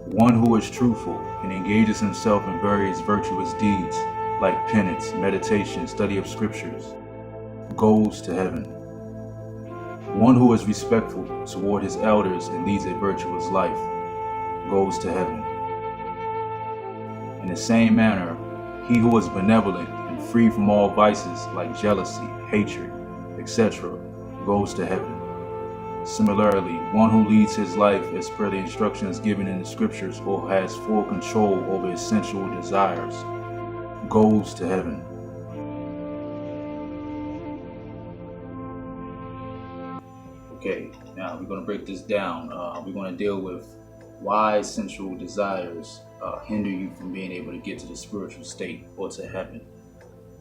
One who is truthful and engages himself in various virtuous deeds like penance, meditation, study of scriptures, goes to heaven. One who is respectful toward his elders and leads a virtuous life goes to heaven. In the same manner, he who is benevolent and free from all vices like jealousy, hatred, etc., goes to heaven. Similarly, one who leads his life as per the instructions given in the scriptures or has full control over his sensual desires goes to heaven. Okay, now we're going to break this down. We're going to deal with why sensual desires hinder you from being able to get to the spiritual state or to heaven.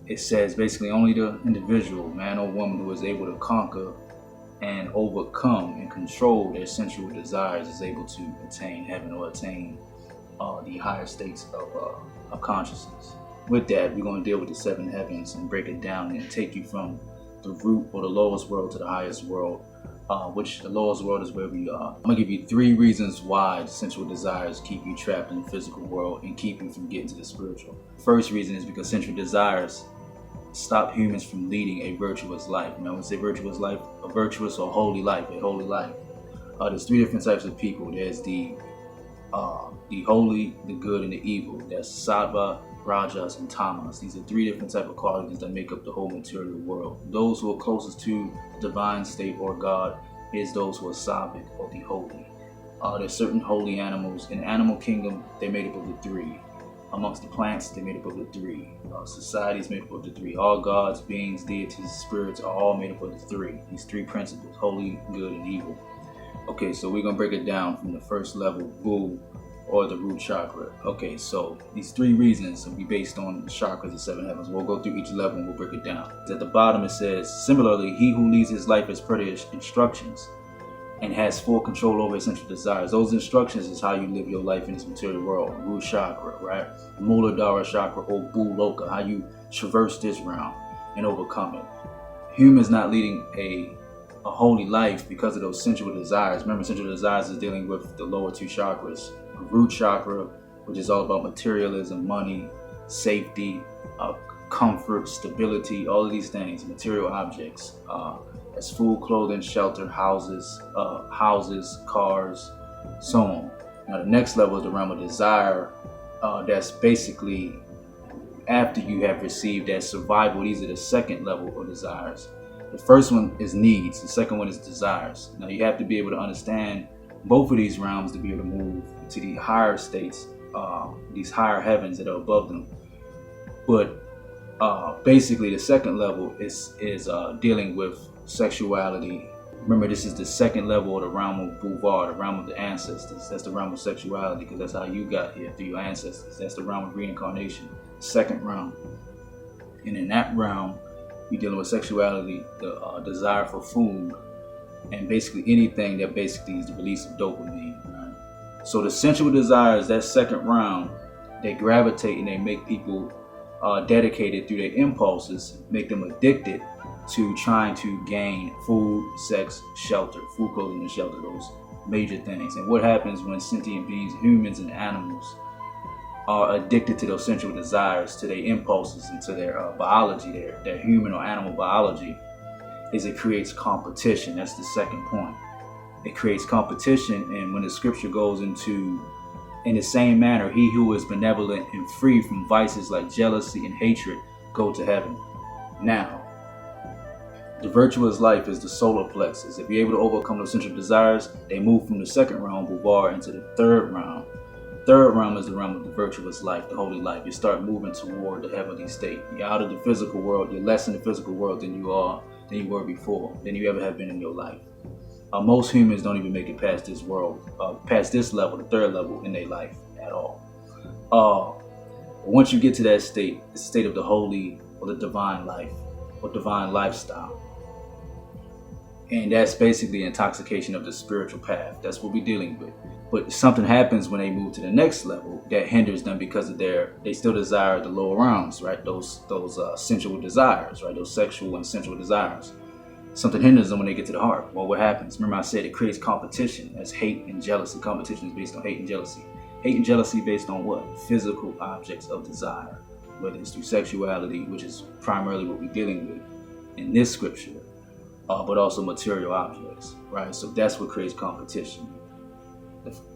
It says basically only the individual, man or woman, who is able to conquer and overcome and control their sensual desires is able to attain heaven or attain the higher states of consciousness. With that, we're going to deal with the seven heavens and break it down and take you from the root or the lowest world to the highest world, which the lowest world is where we are. I'm going to give you 3 reasons why the sensual desires keep you trapped in the physical world and keep you from getting to the spiritual. First reason is because sensual desires stop humans from leading a virtuous life. Now, when we say virtuous life, a virtuous or holy life, a holy life. There's 3 different types of people. There's the holy, the good, and the evil. That's sattva, rajas, and tamas. These are 3 different types of qualities that make up the whole material world. Those who are closest to the divine state or God is those who are sattvic or the holy. There's certain holy animals. In the animal kingdom, they're made up of the 3. Amongst the plants, they're made up of the 3. Society is made up of the 3. All gods, beings, deities, spirits are all made up of the 3. These 3 principles: holy, good, and evil. Okay, so we're going to break it down from the first level, Bu, or the root chakra. Okay, so these 3 reasons will be based on the chakras of 7 heavens. We'll go through each level and we'll break it down. At the bottom it says, similarly, he who leads his life as per the instructions and has full control over his sensual desires. Those instructions is how you live your life in this material world. Root chakra, right? Muladhara chakra or Bhuloka, how you traverse this realm and overcome it. Humans not leading a holy life because of those sensual desires. Remember, sensual desires is dealing with the lower 2 chakras. Root chakra, which is all about materialism, money, safety, comfort, stability, all of these things, material objects. As food, clothing, shelter, houses, cars, so on. Now the next level is the realm of desire. That's basically after you have received that survival. These are the second level of desires. The first one is needs. The second one is desires. Now you have to be able to understand both of these realms to be able to move to the higher states, these higher heavens that are above them. But basically the second level is dealing with sexuality. Remember, this is the second level of the realm of Bhuvar, the realm of the ancestors. That's the realm of sexuality because that's how you got here, through your ancestors. That's the realm of reincarnation, second realm. And in that realm, you're dealing with sexuality, the desire for food, and basically anything that basically is the release of dopamine. Right? So the sensual desires, that second round, they gravitate and they make people dedicated through their impulses, make them addicted to trying to gain food, sex, shelter, food, clothing, and shelter, those major things. And what happens when sentient beings, humans and animals, are addicted to those sensual desires, to their impulses, and to their biology, their human or animal biology, is it creates competition. That's the second point. It creates competition, and when the scripture goes into, in the same manner, he who is benevolent and free from vices like jealousy and hatred go to heaven. Now, the virtuous life is the solar plexus. If you're able to overcome those sensual desires, they move from the second realm, Bhuvar, into the third realm. Third realm is the realm of the virtuous life, the holy life. You start moving toward the heavenly state. You're out of the physical world. You're less in the physical world than you were before, than you ever have been in your life. Most humans don't even make it past this world, past this level, the third level in their life at all. Once you get to that state, it's the state of the holy or the divine life or divine lifestyle. And that's basically intoxication of the spiritual path. That's what we're dealing with. But something happens when they move to the next level that hinders them because of they still desire the lower realms, right? Those sensual desires, right? Those sexual and sensual desires. Something hinders them when they get to the heart. Well, what happens? Remember I said it creates competition. That's hate and jealousy. Competition is based on hate and jealousy. Hate and jealousy based on what? Physical objects of desire, whether it's through sexuality, which is primarily what we're dealing with in this scripture, but also material objects, right? So that's what creates competition.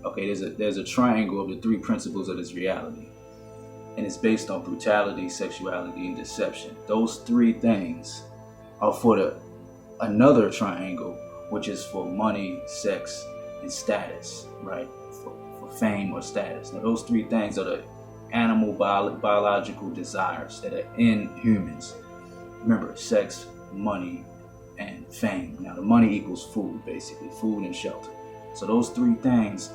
Okay, there's a triangle of the three principles of this reality, and it's based on brutality, sexuality, and deception. Those three things are for another triangle, which is for money, sex, and status, right? For fame or status. Now, those three things are the animal biological desires that are in humans. Remember, sex, money, and fame. Now, the money equals food, basically, food and shelter. So those three things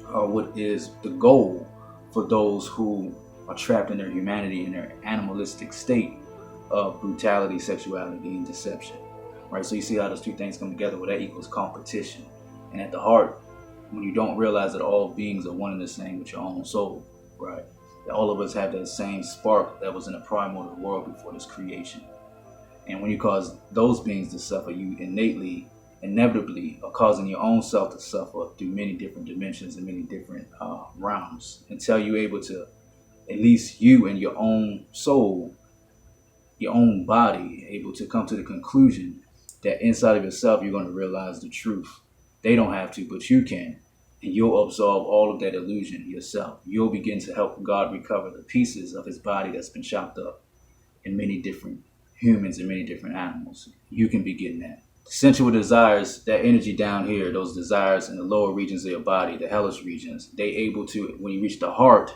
are what is the goal for those who are trapped in their humanity, in their animalistic state of brutality, sexuality, and deception, right? So you see how those two things come together. Well, that equals competition. And at the heart, when you don't realize that all beings are one and the same with your own soul, right? That all of us have that same spark that was in the primordial world before this creation. And when you cause those beings to suffer, you inevitably are causing your own self to suffer through many different dimensions and many different realms, until you're able to, at least you and your own soul, your own body, able to come to the conclusion that inside of yourself you're going to realize the truth. They don't have to, but you can. And you'll absolve all of that illusion yourself. You'll begin to help God recover the pieces of his body that's been chopped up in many different humans and many different animals. You can begin that. Sensual desires, that energy down here, those desires in the lower regions of your body, the hellish regions, they able to, when you reach the heart,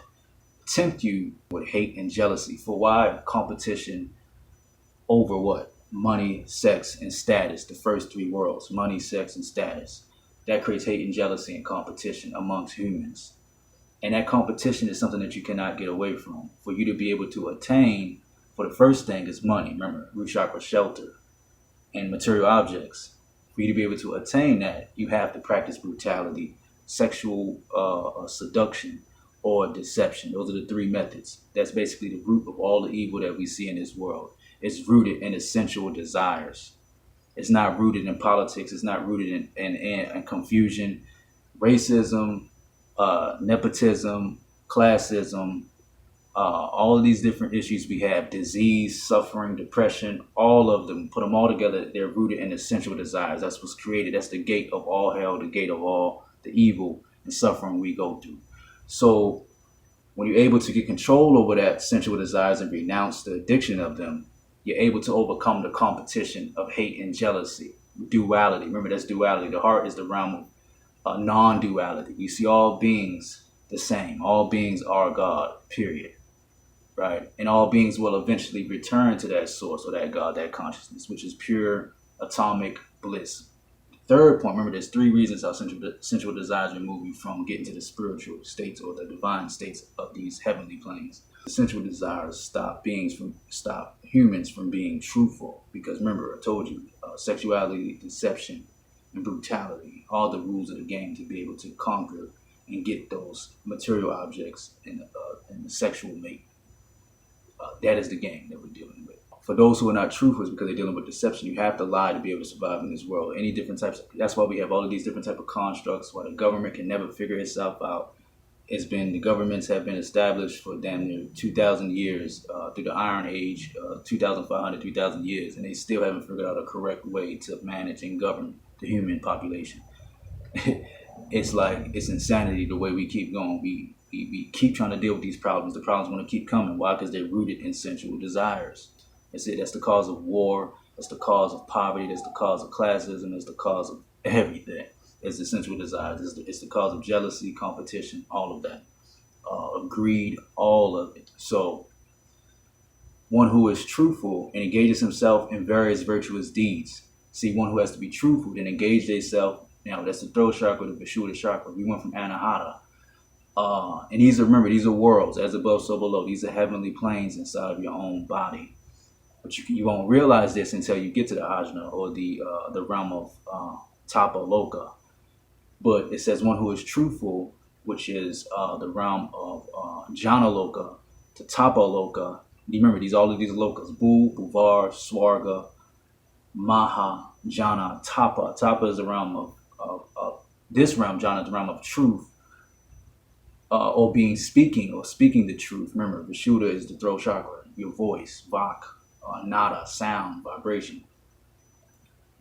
tempt you with hate and jealousy. For why? Competition over what? Money, sex, and status. The first three worlds, money, sex, and status. That creates hate and jealousy and competition amongst humans. And that competition is something that you cannot get away from. For you to be able to attain, for the first thing is money. Remember, root chakra, shelter, and material objects. For you to be able to attain that, you have to practice brutality, sexual seduction, or deception. Those are the three methods. That's basically the root of all the evil that we see in this world. It's rooted in sensual desires. It's not rooted in politics. It's not rooted in confusion, racism, nepotism, classism, all of these different issues we have, disease, suffering, depression, all of them, put them all together, they're rooted in sensual desires. That's what's created. That's the gate of all hell, the gate of all the evil and suffering we go through. So when you're able to get control over that sensual desires and renounce the addiction of them, you're able to overcome the competition of hate and jealousy, duality. Remember, that's duality. The heart is the realm of non-duality. You see all beings the same. All beings are God, period. Right? And all beings will eventually return to that source or that God, that consciousness, which is pure atomic bliss. Third point, remember, there's three reasons how sensual desires remove you from getting to the spiritual states or the divine states of these heavenly planes. The sensual desires stop humans from being truthful, because remember, I told you, sexuality, deception, and brutality, all the rules of the game to be able to conquer and get those material objects in the sexual mate. That is the game that we're dealing with. For those who are not truthful, because they're dealing with deception, you have to lie to be able to survive in this world. Any different types. That's why we have all of these different type of constructs. Why the government can never figure itself out. The governments have been established for damn near 2,000 years, through the Iron Age, 2,500, 3,000 years, and they still haven't figured out a correct way to manage and govern the human population. It's insanity the way we keep going. We keep trying to deal with these problems. The problems want to keep coming. Why? Because they're rooted in sensual desires. That's it. That's the cause of war. That's the cause of poverty. That's the cause of classism. That's the cause of everything. It's the sensual desires. It's the cause of jealousy, competition, all of that. Greed, all of it. So one who is truthful and engages himself in various virtuous deeds. See, one who has to be truthful and engage themselves. Now, that's the throat chakra, the Vishuddha chakra. We went from Anahata. And these are worlds, as above, so below. These are heavenly planes inside of your own body. But you won't realize this until you get to the ajna, or the realm of Tapa Loka. But it says one who is truthful, which is the realm of Jhana Loka to Tapa Loka. Remember, all of these lokas: Bhu, Bhuvar, Swarga, Maha, Jhana, Tapa. Tapa is the realm of this realm. Jhana is the realm of truth. or being speaking the truth. Remember, Vishuddha is the throat chakra, your voice, vak, nada, sound, vibration.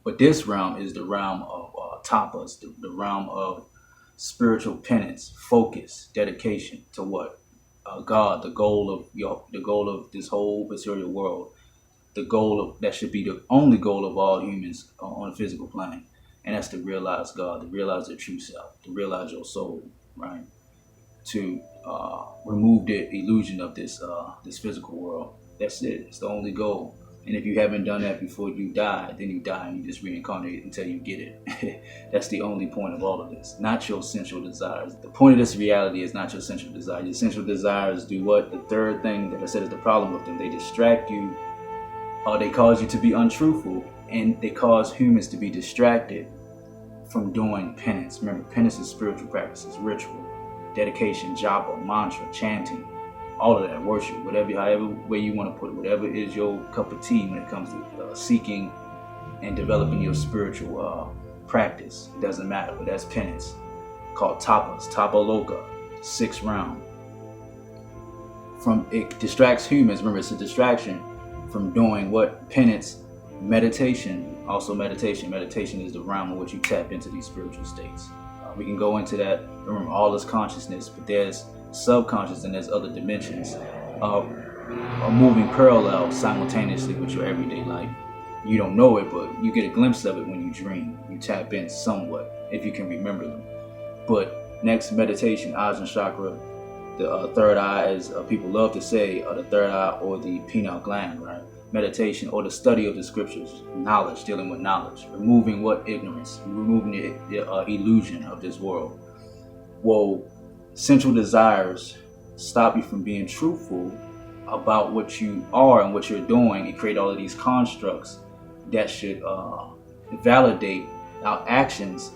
But this realm is the realm of tapas, the realm of spiritual penance, focus, dedication to what? God, the goal of this whole material world, the goal of that should be the only goal of all humans on the physical plane, and that's to realize God, to realize their true self, to realize your soul, right? To remove the illusion of this physical world. That's it. It's the only goal. And if you haven't done that before you die, then you die and you just reincarnate until you get it. That's the only point of all of this. Not your sensual desires. The point of this reality is not your sensual desires. Your sensual desires do what? The third thing that I said is the problem with them. They distract you, or they cause you to be untruthful, and they cause humans to be distracted from doing penance. Remember, penance is spiritual practices, ritual, dedication, japa, mantra, chanting, all of that, worship, however way you want to put it, whatever is your cup of tea when it comes to seeking and developing your spiritual practice. It doesn't matter, but that's penance, called tapas, tapaloka, 6th round. It distracts humans. Remember, it's a distraction from doing what? Penance, meditation. Also meditation. Meditation is the realm in which you tap into these spiritual states. We can go into that. Remember, all is consciousness, but there's subconscious and there's other dimensions of moving parallel simultaneously with your everyday life. You don't know it, but you get a glimpse of it when you dream. You tap in somewhat, if you can remember them. But next, meditation, Ajna chakra, the third eye, as people love to say, the third eye or the pineal gland, right? Meditation or the study of the scriptures, knowledge, dealing with knowledge, removing what? Ignorance, removing the illusion of this world. Well, sensual desires stop you from being truthful about what you are and what you're doing, and create all of these constructs that should validate our actions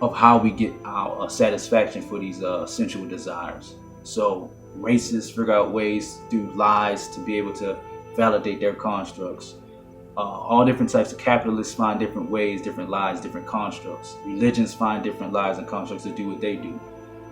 of how we get our satisfaction for these sensual desires. So racists figure out ways through lies to be able to validate their constructs. All different types of capitalists find different ways, different lies, different constructs. Religions find different lies and constructs to do what they do.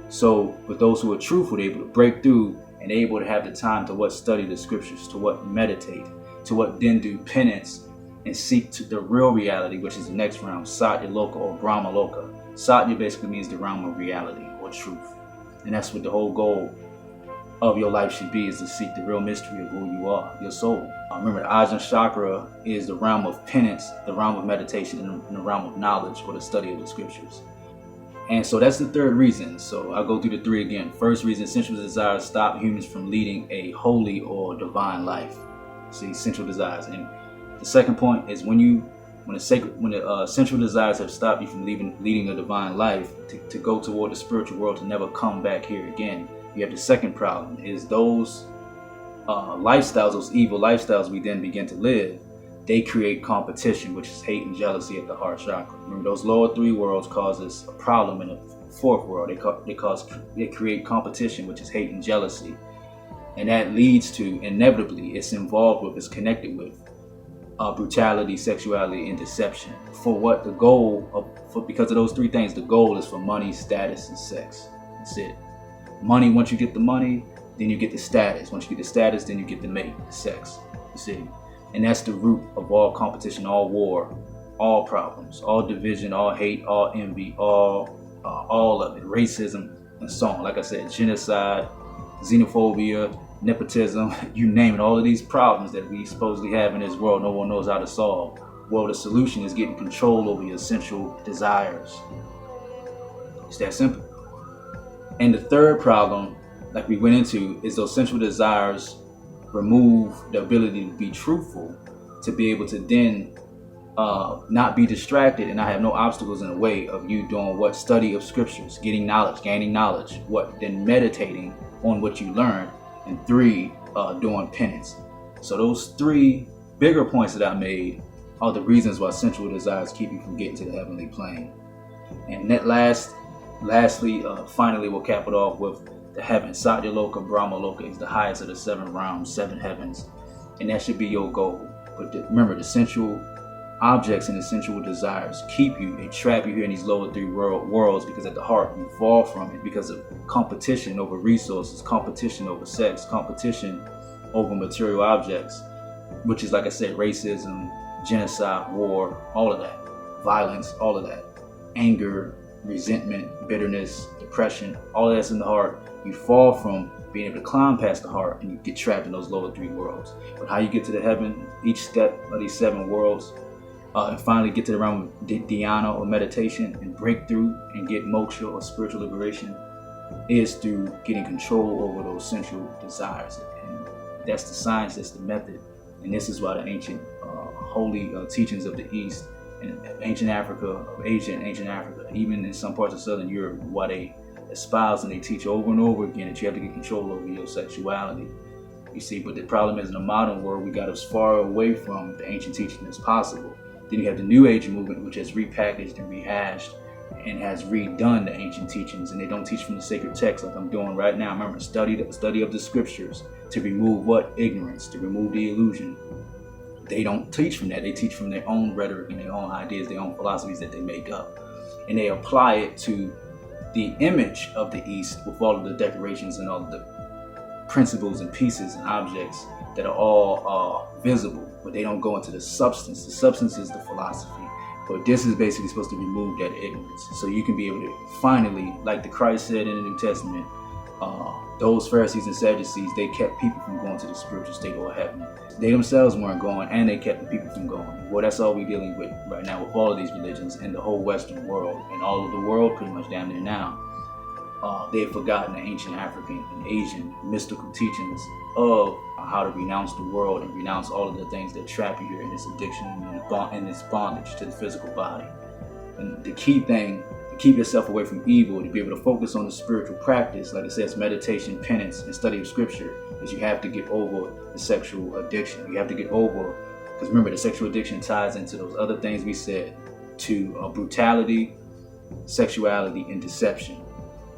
So for those who are truthful, they're able to break through and able to have the time to what? Study the scriptures, to what? Meditate, to what? Then do penance and seek to the real reality, which is the next realm, Satya Loka or Brahma Loka. Satya basically means the realm of reality or truth. And that's what the whole goal of your life should be, is to seek the real mystery of who you are, your soul. Remember, the Ajna chakra is the realm of penance, the realm of meditation, and the realm of knowledge or the study of the scriptures. And so that's the third reason. So I'll go through the three again. First reason, sensual desires stop humans from leading a holy or divine life. See, sensual desires. And the second point is when the sensual desires have stopped you from leading a divine life, to go toward the spiritual world, to never come back here again. You have the second problem, is those lifestyles, those evil lifestyles we then begin to live, they create competition, which is hate and jealousy at the heart chakra. Remember, those lower three worlds cause us a problem in the fourth world. They create competition, which is hate and jealousy. And that leads to, inevitably, it's connected with brutality, sexuality, and deception. For what? The goal because of those three things, the goal is for money, status, and sex. That's it. Money, once you get the money, then you get the status. Once you get the status, then you get the mate, the sex. You see? And that's the root of all competition, all war, all problems, all division, all hate, all envy, all of it, racism, and so on. Like I said, genocide, xenophobia, nepotism, you name it, all of these problems that we supposedly have in this world, no one knows how to solve. Well, the solution is getting control over your sensual desires. It's that simple. And the third problem, like we went into, is those sensual desires remove the ability to be truthful, to be able to then not be distracted and not have no obstacles in the way of you doing what? Study of scriptures, getting knowledge, gaining knowledge, then meditating on what you learned, and 3, doing penance. So those 3 bigger points that I made are the reasons why sensual desires keep you from getting to the heavenly plane. And that lastly, finally, we'll cap it off with the heaven. Satya Loka, Brahma Loka is the highest of the 7 realms, 7 heavens, and that should be your goal. But remember, the sensual objects and the sensual desires keep you, they trap you here in these lower three worlds, because at the heart you fall from it because of competition over resources, competition over sex, competition over material objects, which is, like I said, racism, genocide, war, all of that, violence, all of that, anger, resentment, bitterness, depression, all of that's in the heart. You fall from being able to climb past the heart and you get trapped in those lower three worlds. But how you get to the heaven, each step of these 7 worlds, and finally get to the realm of dhyana or meditation and break through and get moksha or spiritual liberation, is through getting control over those sensual desires. And that's the science, that's the method. And this is why the ancient holy teachings of the East and ancient Africa, of Asia and ancient Africa, even in some parts of Southern Europe, why they espouse and they teach over and over again that you have to get control over your sexuality. You see, but the problem is, in the modern world, we got as far away from the ancient teaching as possible. Then you have the New Age movement, which has repackaged and rehashed and has redone the ancient teachings, and they don't teach from the sacred text like I'm doing right now. Remember, study of the scriptures to remove what? Ignorance, to remove the illusion. They don't teach from that. They teach from their own rhetoric and their own ideas, their own philosophies that they make up. And they apply it to the image of the East with all of the decorations and all of the principles and pieces and objects that are all visible, but they don't go into the substance. The substance is the philosophy. But this is basically supposed to remove that ignorance. So you can be able to finally, like the Christ said in the New Testament, those Pharisees and Sadducees, they kept people from going to the spiritual state or heaven. They themselves weren't going, and they kept the people from going. Well, that's all we're dealing with right now with all of these religions and the whole Western world and all of the world pretty much down there now. They've forgotten the ancient African and Asian mystical teachings of how to renounce the world and renounce all of the things that trap you here in this addiction and this bondage to the physical body. And the key thing to keep yourself away from evil, to be able to focus on the spiritual practice, like it says, meditation, penance, and study of scripture, is you have to get over the sexual addiction. You have to get over, because remember, the sexual addiction ties into those other things we said, to brutality, sexuality, and deception.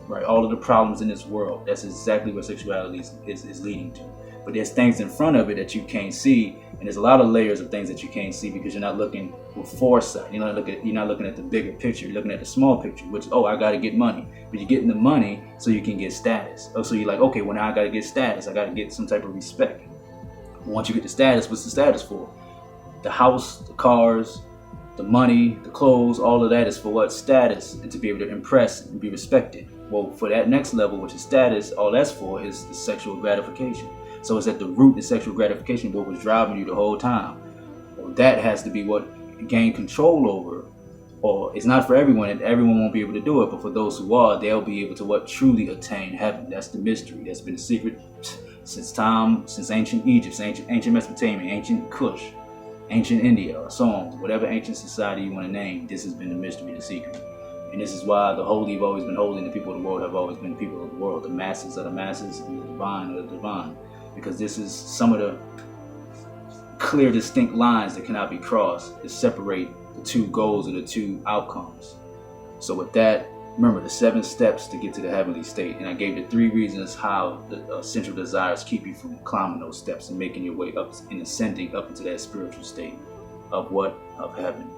Right, all of the problems in this world, that's exactly what sexuality is leading to. But there's things in front of it that you can't see, and there's a lot of layers of things that you can't see because you're not looking with foresight. You're not looking at the bigger picture. You're looking at the small picture, which, I got to get money. But you're getting the money so you can get status. So you're like, okay, well, now I got to get status. I got to get some type of respect. Once you get the status, what's the status for? The house, the cars, the money, the clothes, all of that is for what? Status, and to be able to impress and be respected. Well, for that next level, which is status, all that's for is the sexual gratification. So it's at the root of sexual gratification, what was driving you the whole time. Well, that has to be what you gain control over. Or it's not for everyone, and everyone won't be able to do it, but for those who are, they'll be able to what? Truly attain heaven. That's the mystery. That's been the secret since ancient Egypt, ancient Mesopotamia, ancient Kush, ancient India, or so on. Whatever ancient society you want to name, this has been the mystery, the secret. And this is why the holy have always been holy and the people of the world have always been people of the world. The masses are the masses and the divine are the divine. Because this is some of the clear, distinct lines that cannot be crossed to separate the two goals or the two outcomes. So with that, remember the 7 steps to get to the heavenly state. And I gave the 3 reasons how the sensual desires keep you from climbing those steps and making your way up and ascending up into that spiritual state of what? Of heaven.